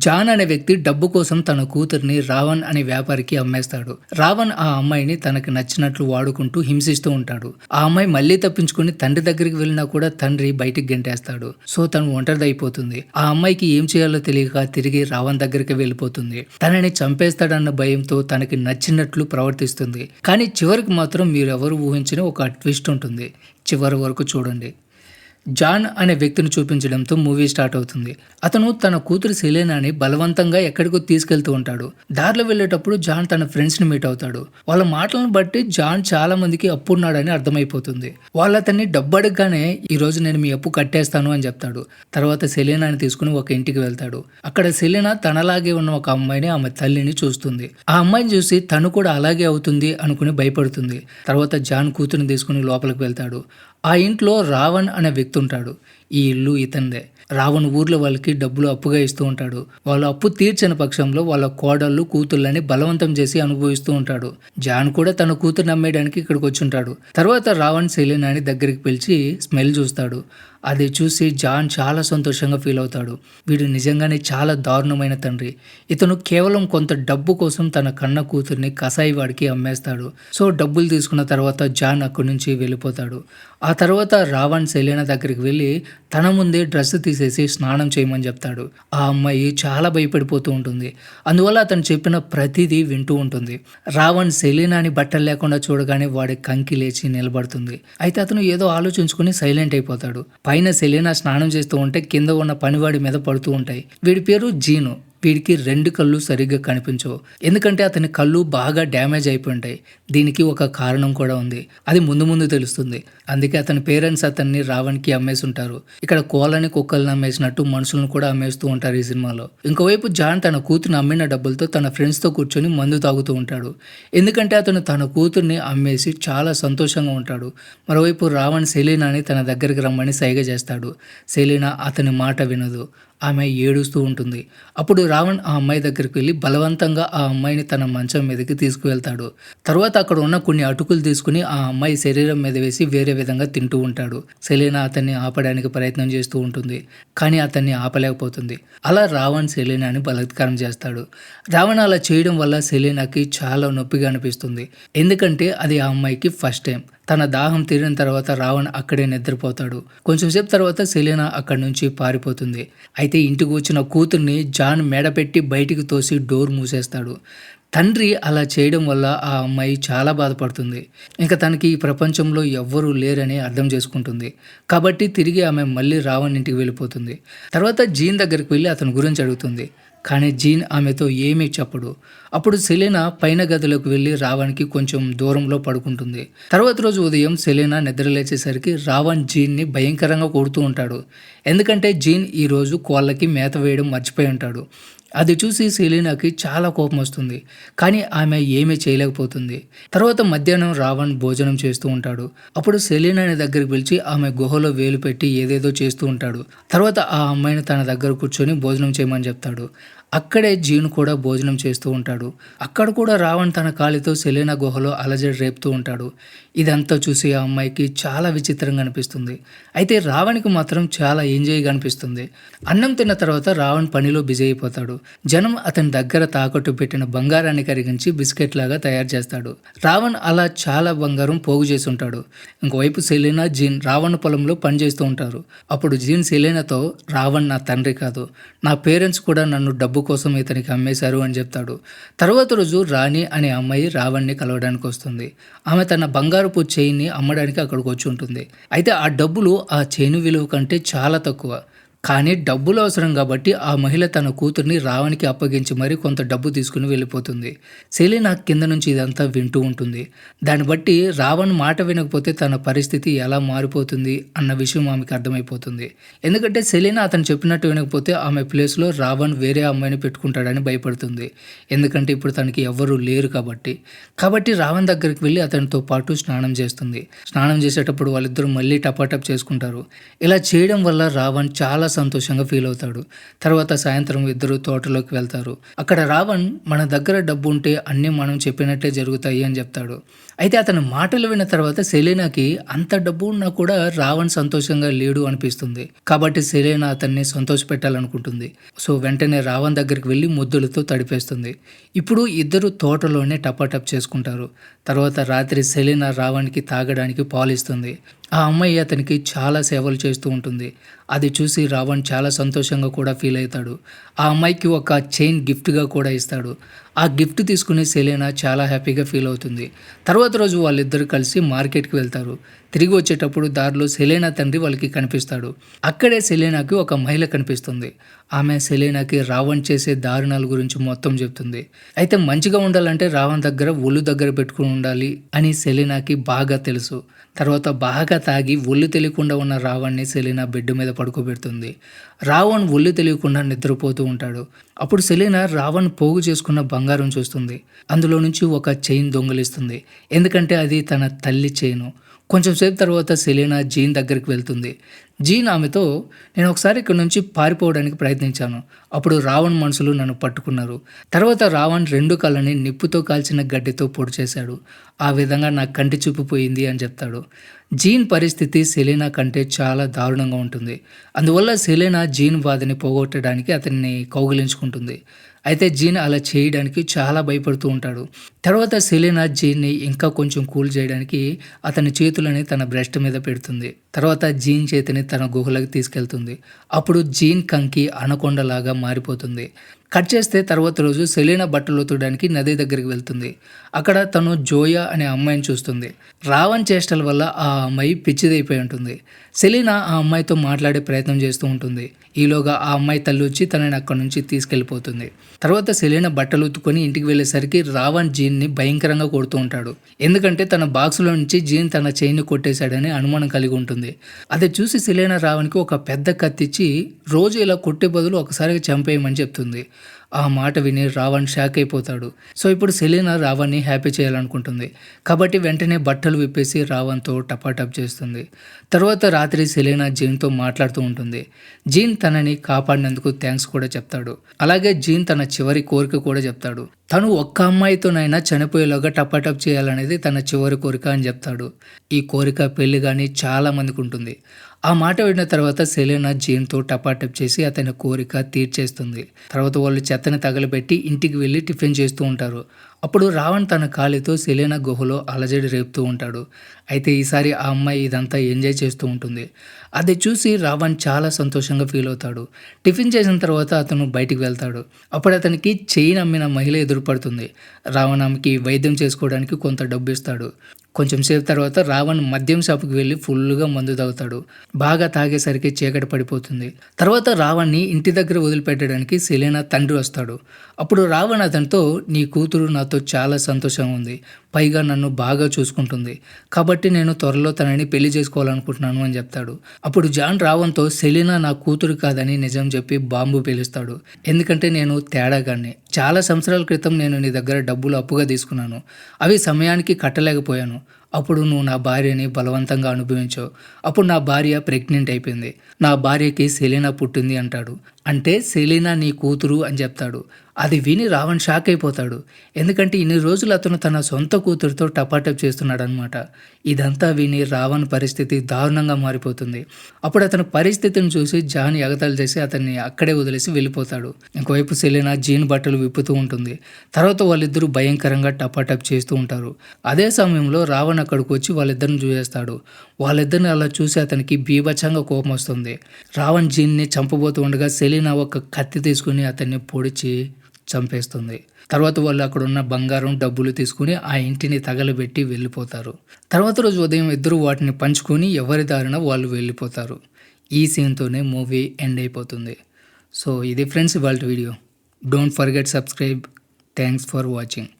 John అనే వ్యక్తి డబ్బు కోసం తన కూతుర్ని రావణ్ అనే వ్యాపారికి అమ్మేస్తాడు. రావణ్ ఆ అమ్మాయిని తనకి నచ్చినట్లు వాడుకుంటూ హింసిస్తూ ఉంటాడు. ఆ అమ్మాయి మళ్ళీ తప్పించుకుని తండ్రి దగ్గరికి వెళ్ళినా కూడా తండ్రి బయటికి గెంటేస్తాడు. సో తను ఒంటరిదైపోతుంది. ఆ అమ్మాయికి ఏం చేయాలో తెలియక తిరిగి రావణ్ దగ్గరికి వెళ్ళిపోతుంది. తనని చంపేస్తాడన్న భయంతో తనకి నచ్చినట్లు ప్రవర్తిస్తుంది. కానీ చివరికి మాత్రం మీరెవరు ఊహించని ఒక ట్విస్ట్ ఉంటుంది. చివరి వరకు చూడండి. జాన్ అనే వ్యక్తిని చూపించడంతో మూవీ స్టార్ట్ అవుతుంది. అతను తన కూతురు సెలీనాని బలవంతంగా ఎక్కడికో తీసుకెళ్తూ ఉంటాడు. దారిలో వెళ్ళేటప్పుడు జాన్ తన ఫ్రెండ్స్ని మీట్ అవుతాడు. వాళ్ళ మాటలను బట్టి జాన్ చాలా మందికి అప్పు ఉన్నాడని అర్థమైపోతుంది. వాళ్ళు అతన్ని డబ్బు అడగగానే ఈ రోజు నేను మీ అప్పు కట్టేస్తాను అని చెప్తాడు. తర్వాత సెలీనాని తీసుకుని ఒక ఇంటికి వెళ్తాడు. అక్కడ సెలీనా తనలాగే ఉన్న ఒక అమ్మాయిని ఆమె తల్లిని చూస్తుంది. ఆ అమ్మాయిని చూసి తను కూడా అలాగే అవుతుంది అనుకుని భయపడుతుంది. తర్వాత జాన్ కూతురుని తీసుకుని లోపలికి వెళ్తాడు. ఆ ఇంట్లో రావణ్ అనే వ్యక్తి ఉంటాడు. ఈ ఇల్లు ఇతందే. రావణ్ ఊర్లో వాళ్ళకి డబ్బులు అప్పుగా ఇస్తూ ఉంటాడు. వాళ్ళు అప్పు తీర్చని పక్షంలో వాళ్ళ కోడళ్ళు కూతుళ్ళని బలవంతం చేసి అనుభవిస్తూ ఉంటాడు. జాన్ కూడా తన కూతురు నమ్మేయడానికి ఇక్కడికి వచ్చి ఉంటాడు. తర్వాత రావణ్ సెలీనాని దగ్గరికి పిలిచి స్మెల్ చూస్తాడు. అది చూసి జాన్ చాలా సంతోషంగా ఫీల్ అవుతాడు. వీడు నిజంగానే చాలా దారుణమైన తండ్రి. ఇతను కేవలం కొంత డబ్బు కోసం తన కన్న కూతుర్ని కసాయి వాడికి అమ్మేస్తాడు. సో డబ్బులు తీసుకున్న తర్వాత జాన్ అక్కడి నుంచి వెళ్ళిపోతాడు. ఆ తర్వాత రావణ్ సెలీనా దగ్గరికి వెళ్ళి తన ముందే డ్రెస్ తీసేసి స్నానం చేయమని చెప్తాడు. ఆ అమ్మాయి చాలా భయపడిపోతూ ఉంటుంది. అందువల్ల అతను చెప్పిన ప్రతిదీ వింటూ ఉంటుంది. రావణ్ సెలీనాని బట్టలు లేకుండా చూడగానే వాడి కంకి లేచి నిలబడుతుంది. అయితే అతను ఏదో ఆలోచించుకుని సైలెంట్ అయిపోతాడు. పైన సెలీనా స్నానం చేస్తూ ఉంటే కింద ఉన్న పనివాడి మీద పడుతూ ఉంటాయి. వీడి పేరు జీను. వీడికి 2 కళ్ళు సరిగ్గా కనిపించవు. ఎందుకంటే అతని కళ్ళు బాగా డ్యామేజ్ అయిపోయి ఉంటాయి. దీనికి ఒక కారణం కూడా ఉంది. అది ముందు ముందు తెలుస్తుంది. అందుకే అతని పేరెంట్స్ అతన్ని రావణ్కి అమ్మేసి ఉంటారు. ఇక్కడ కోళ్ళని కుక్కల్ని అమ్మేసినట్టు మనుషులను కూడా అమ్మేస్తూ ఉంటారు ఈ సినిమాలో. ఇంకోవైపు జాన్ తన కూతురుని అమ్మిన డబ్బులతో తన ఫ్రెండ్స్తో కూర్చొని మందు తాగుతూ ఉంటాడు. ఎందుకంటే అతను తన కూతుర్ని అమ్మేసి చాలా సంతోషంగా ఉంటాడు. మరోవైపు రావణ్ సెలీనాని తన దగ్గరికి రమ్మని సైగ చేస్తాడు. సెలీనా అతని మాట వినదు. ఆమె ఏడుస్తూ ఉంటుంది. అప్పుడు రావణ్ ఆ అమ్మాయి దగ్గరికి వెళ్ళి బలవంతంగా ఆ అమ్మాయిని తన మంచం మీదకి తీసుకువెళ్తాడు. తర్వాత అక్కడ ఉన్న కొన్ని అటుకులు తీసుకుని ఆ అమ్మాయి శరీరం మీద వేసి వేరే విధంగా తింటూ ఉంటాడు. సెలీనా అతన్ని ఆపడానికి ప్రయత్నం చేస్తూ ఉంటుంది. కానీ అతన్ని ఆపలేకపోతుంది. అలా రావణ్ సెలీనాని బలాత్కారం చేస్తాడు. రావణ్ అలా చేయడం వల్ల సెలీనాకి చాలా నొప్పిగా అనిపిస్తుంది. ఎందుకంటే అది ఆ అమ్మాయికి ఫస్ట్ టైం. తన దాహం తీరిన తర్వాత రావణ్ అక్కడే నిద్రపోతాడు. కొంచెం సేపు తర్వాత సెలీనా అక్కడి నుంచి పారిపోతుంది. అయితే ఇంటికి వచ్చిన కూతుర్ని జాన్ మెడపెట్టి బయటికి తోసి డోర్ మూసేస్తాడు. తండ్రి అలా చేయడం వల్ల ఆ అమ్మాయి చాలా బాధపడుతుంది. ఇంకా తనకి ఈ ప్రపంచంలో ఎవ్వరూ లేరని అర్థం చేసుకుంటుంది. కాబట్టి తిరిగి ఆమె మళ్ళీ రావణ్ ఇంటికి వెళ్ళిపోతుంది. తర్వాత జీన్ దగ్గరికి వెళ్ళి అతని గురించి అడుగుతుంది. కానీ జీన్ ఆమెతో ఏమీ చెప్పడు. అప్పుడు సెలీనా పైన గదిలోకి వెళ్ళి రావణ్కి కొంచెం దూరంలో పడుకుంటుంది. తర్వాత రోజు ఉదయం సెలీనా నిద్రలేచేసరికి రావణ్ జీన్ని భయంకరంగా కొడుతూ ఉంటాడు. ఎందుకంటే జీన్ ఈరోజు కోళ్ళకి మేత వేయడం మర్చిపోయి ఉంటాడు. అది చూసి సెలీనాకి చాలా కోపం వస్తుంది. కానీ ఆమె ఏమీ చేయలేకపోతుంది. తర్వాత మధ్యాహ్నం రావణ్ భోజనం చేస్తూ ఉంటాడు. అప్పుడు సెలీనాని దగ్గరికి పిలిచి ఆమె గుహలో వేలు పెట్టి ఏదేదో చేస్తూ ఉంటాడు. తర్వాత ఆ అమ్మాయిని తన దగ్గర కూర్చొని భోజనం చేయమని చెప్తాడు. అక్కడే జీన్ కూడా భోజనం చేస్తూ ఉంటాడు. అక్కడ కూడా రావణ్ తన కాలితో సెలీనా గుహలో అలజడి రేపుతూ ఉంటాడు. ఇదంతా చూసి ఆ అమ్మాయికి చాలా విచిత్రంగా అనిపిస్తుంది. అయితే రావణ్కి మాత్రం చాలా ఎంజాయ్గా అనిపిస్తుంది. అన్నం తిన్న తర్వాత రావణ్ పనిలో బిజీ అయిపోతాడు. జనం అతని దగ్గర తాకట్టు పెట్టిన బంగారాన్ని కరిగించి బిస్కెట్ లాగా తయారు చేస్తాడు. రావణ్ అలా చాలా బంగారం పోగు చేసి ఉంటాడు. ఇంకోవైపు సెలీనా జీన్ రావణ్ పొలంలో పనిచేస్తూ ఉంటారు. అప్పుడు జీన్ సెలీనాతో రావణ్ నా తండ్రి కాదు, నా పేరెంట్స్ కూడా నన్ను డబ్బు కోసం ఇతనికి అమ్మేశారు అని చెప్తాడు. తర్వాత రోజు రాణి అనే అమ్మాయి రావణ్ని కలవడానికి వస్తుంది. ఆమె తన బంగారపు చైన్ని అమ్మడానికి అక్కడికి వచ్చి ఉంటుంది. అయితే ఆ డబ్బులు ఆ చైన్ విలువ కంటే చాలా తక్కువ. కానీ డబ్బులు అవసరం కాబట్టి ఆ మహిళ తన కూతుర్ని రావణ్కి అప్పగించి మరీ కొంత డబ్బు తీసుకుని వెళ్ళిపోతుంది. సెలీనా కింద నుంచి ఇదంతా వింటూ ఉంటుంది. దాన్ని బట్టి రావణ్ మాట వినకపోతే తన పరిస్థితి ఎలా మారిపోతుంది అన్న విషయం ఆమెకు అర్థమైపోతుంది. ఎందుకంటే సెలీనా అతను చెప్పినట్టు వినకపోతే ఆమె ప్లేస్లో రావణ్ వేరే అమ్మాయిని పెట్టుకుంటాడని భయపడుతుంది. ఎందుకంటే ఇప్పుడు తనకి ఎవ్వరూ లేరు కాబట్టి రావణ్ దగ్గరికి వెళ్ళి అతనితో పాటు స్నానం చేస్తుంది. స్నానం చేసేటప్పుడు వాళ్ళిద్దరూ మళ్ళీ టపాటప్ చేసుకుంటారు. ఇలా చేయడం వల్ల రావణ్ చాలా సంతోషంగా ఫీల్ అవుతాడు. తర్వాత సాయంత్రం ఇద్దరు తోటలోకి వెళ్తారు. అక్కడ రావణ్ మన దగ్గర డబ్బు ఉంటే అన్నీ మనం చెప్పినట్టే జరుగుతాయి అని చెప్తాడు. అయితే అతని మాటలు విన్న తర్వాత సెలీనాకి అంత డబ్బు ఉన్నా కూడా రావణ్ సంతోషంగా లేడు అనిపిస్తుంది. కాబట్టి సెలీనా అతన్ని సంతోషపెట్టాలనుకుంటుంది. సో వెంటనే రావణ్ దగ్గరికి వెళ్ళి ముద్దులతో తడిపేస్తుంది. ఇప్పుడు ఇద్దరు తోటలోనే టపాటప్ చేసుకుంటారు. తర్వాత రాత్రి సెలీనా రావణ్కి తాగడానికి పాలిస్తుంది. ఆ అమ్మాయి అతనికి చాలా సేవలు చేస్తూ ఉంటుంది. అది చూసి రావణ్ చాలా సంతోషంగా కూడా ఫీల్ అవుతాడు. ఆ అమ్మాయికి ఒక చైన్ గిఫ్ట్గా కూడా ఇస్తాడు. ఆ గిఫ్ట్ తీసుకుని సెలీనా చాలా హ్యాపీగా ఫీల్ అవుతుంది. తర్వాత రోజు వాళ్ళిద్దరు కలిసి మార్కెట్కి వెళ్తారు. తిరిగి వచ్చేటప్పుడు దారిలో సెలీనా తండ్రి వాళ్ళకి కనిపిస్తాడు. అక్కడే సెలీనాకి ఒక మహిళ కనిపిస్తుంది. ఆమె సెలీనాకి రావణ్ చేసే దారుణాల గురించి మొత్తం చెప్తుంది. అయితే మంచిగా ఉండాలంటే రావణ్ దగ్గర ఒళ్ళు దగ్గర పెట్టుకుని ఉండాలి అని సెలీనాకి బాగా తెలుసు. తర్వాత బాగా తాగి ఒళ్ళు తెలియకుండా ఉన్న రావణ్ని సెలీనా బెడ్ మీద పడుకోబెడుతుంది. రావణ్ ఒళ్ళు తెలియకుండా నిద్రపోతూ ఉంటాడు. అప్పుడు సెలీనా రావణ్ పోగు చేసుకున్న బంగారం చూస్తుంది. అందులో నుంచి ఒక చైన్ దొంగిలిస్తుంది. ఎందుకంటే అది తన తల్లి చైను. కొంచెం సేపు తర్వాత సెలీనా జీన్ దగ్గరికి వెళ్తుంది. జీన్ ఆమెతో, నేను ఒకసారి ఇక్కడ నుంచి పారిపోవడానికి ప్రయత్నించాను. అప్పుడు రావణ్ మనుషులు నన్ను పట్టుకున్నారు. తర్వాత రావణ్ 2 కళ్ళని నిప్పుతో కాల్చిన గడ్డితో పొడి చేశాడు. ఆ విధంగా నా కంటి చూపు పోయింది అని చెప్తాడు. జీన్ పరిస్థితి సెలీనా కంటే చాలా దారుణంగా ఉంటుంది. అందువల్ల సెలీనా జీన్ బాధని పోగొట్టడానికి అతన్ని కౌగిలించుకుంటుంది. అయితే జీన్ అలా చేయడానికి చాలా భయపడుతూ ఉంటాడు. తర్వాత సెలీనా జీన్ని ఇంకా కొంచెం కూల్ చేయడానికి అతని చేతులని తన బ్రెస్ట్ మీద పెడుతుంది. తర్వాత జీన్ చేతిని తన గుహలోకి తీసుకెళ్తుంది. అప్పుడు జీన్ కంకి అనకొండలాగా మారిపోతుంది. కట్ చేస్తే తర్వాత రోజు సెలీనా బట్టలు ఉతకడానికి నది దగ్గరికి వెళ్తుంది. అక్కడ తను జోయా అనే అమ్మాయిని చూస్తుంది. రావణ్ చేష్టల వల్ల ఆ అమ్మాయి పిచ్చిదైపోయి ఉంటుంది. సెలీనా ఆ అమ్మాయితో మాట్లాడే ప్రయత్నం చేస్తూ ఉంటుంది. ఈలోగా ఆ అమ్మాయి తల్లి వచ్చి తనని అక్కడి నుంచి తీసుకెళ్ళిపోతుంది. తర్వాత సెలీనా బట్టలు ఉతుకొని ఇంటికి వెళ్ళేసరికి రావణ్ జీన్ని భయంకరంగా కొడుతూ ఉంటాడు. ఎందుకంటే తన బాక్స్లో నుంచి జీన్ తన చైన్ కొట్టేశాడని అనుమానం కలిగి ఉంటుంది. అది చూసి సెలీనా రావణ్కి ఒక పెద్ద కత్తిచ్చి రోజు ఇలా కొట్టే బదులు ఒకసారిగా చంపేయమని చెప్తుంది. ఆ మాట విని రావణ్ షాక్ అయిపోతాడు. సో ఇప్పుడు సెలీనా రావణ్ని హ్యాపీ చేయాలనుకుంటుంది. కాబట్టి వెంటనే బట్టలు విప్పేసి రావణ్తో టపాటప్ చేస్తుంది. తర్వాత రాత్రి సెలీనా జీన్తో మాట్లాడుతూ ఉంటుంది. జీన్ తనని కాపాడినందుకు థ్యాంక్స్ కూడా చెప్తాడు. అలాగే జీన్ తన చివరి కోరిక కూడా చెప్తాడు. తను ఒక్క అమ్మాయితోనైనా చనిపోయేలాగా టపాటప్ చేయాలనేది తన చివరి కోరిక అని చెప్తాడు. ఈ కోరిక పెళ్లి కానీ చాలా మందికి ఉంటుంది. ఆ మాట విన్న తర్వాత సెలీనా జీన్తో టపాటప్ చేసి అతని కోరిక తీర్చేస్తుంది. తర్వాత వాళ్ళు చెత్తని తగలబెట్టి ఇంటికి వెళ్ళి టిఫిన్ చేస్తూ ఉంటారు. అప్పుడు రావణ్ తన కాలితో సెలీనా గుహలో అలజడి రేపుతూ ఉంటాడు. అయితే ఈసారి ఆ అమ్మాయి ఇదంతా ఎంజాయ్ చేస్తూ ఉంటుంది. అది చూసి రావణ్ చాలా సంతోషంగా ఫీల్ అవుతాడు. టిఫిన్ చేసిన తర్వాత అతను బయటికి వెళ్తాడు. అప్పుడు అతనికి చైన్ అమ్మిన మహిళ ఎదురుపడుతుంది. రావణ్ ఆమెకి వైద్యం చేసుకోవడానికి కొంత డబ్బు ఇస్తాడు. కొంచెం సేపు తర్వాత రావణ్ మద్యం షాపుకి వెళ్ళి ఫుల్గా మందు తాగుతాడు. బాగా తాగేసరికి చీకటి పడిపోతుంది. తర్వాత రావణ్ని ఇంటి దగ్గర వదిలిపెట్టడానికి సెలీనా తండ్రి వస్తాడు. అప్పుడు రావణ్ అతనితో, నీ కూతురు నాతో చాలా సంతోషంగా ఉంది, పైగా నన్ను బాగా చూసుకుంటుంది, కాబట్టి నేను త్వరలో తనని పెళ్లి చేసుకోవాలనుకుంటున్నాను అని చెప్తాడు. అప్పుడు జాన్ రావణ్తో, సెలీనా నా కూతురు కాదని నిజం చెప్పి బాంబు పేలుస్తాడు. ఎందుకంటే నేను తేడాగాన్ని. చాలా సంవత్సరాల క్రితం నేను నీ దగ్గర డబ్బులు అప్పుగా తీసుకున్నాను. అవి సమయానికి కట్టలేకపోయాను. అప్పుడు నువ్వు నా భార్యని బలవంతంగా అనుభవించావు. అప్పుడు నా భార్య ప్రెగ్నెంట్ అయిపోయింది. నా భార్యకి సెలీనా పుట్టింది అంటాడు. అంటే సెలీనా నీ కూతురు అని చెప్తాడు. అది విని రావణ్ షాక్ అయిపోతాడు. ఎందుకంటే ఇన్ని రోజులు అతను తన సొంత కూతురుతో టపాటప్ చేస్తున్నాడు అనమాట. ఇదంతా విని రావణ్ పరిస్థితి దారుణంగా మారిపోతుంది. అప్పుడు అతని పరిస్థితిని చూసి జాన్ ఎగతాళి చేసి అతన్ని అక్కడే వదిలేసి వెళ్ళిపోతాడు. ఇంకోవైపు సెలీనా జీన్ బట్టలు విప్పుతూ ఉంటుంది. తర్వాత వాళ్ళిద్దరూ భయంకరంగా టపాటప్ చేస్తూ ఉంటారు. అదే సమయంలో రావణ్ అక్కడికి వచ్చి వాళ్ళిద్దరిని చూసేస్తాడు. వాళ్ళిద్దరిని అలా చూసి అతనికి బీభత్సంగా కోపం వస్తుంది. రావణ్ జీన్ని చంపబోతూ ఉండగా సెలీనా ఒక కత్తి తీసుకుని అతన్ని పొడిచి చంపేస్తుంది. తర్వాత వాళ్ళు అక్కడ ఉన్న బంగారం డబ్బులు తీసుకుని ఆ ఇంటిని తగలబెట్టి వెళ్ళిపోతారు. తర్వాత రోజు ఉదయం ఇద్దరు వాటిని పంచుకొని ఎవరి దారిన వాళ్ళు వెళ్ళిపోతారు. ఈ సీన్తోనే మూవీ ఎండ్ అయిపోతుంది. సో ఇది ఫ్రెండ్స్ ఇవాళ video. Don't forget subscribe. Thanks for watching.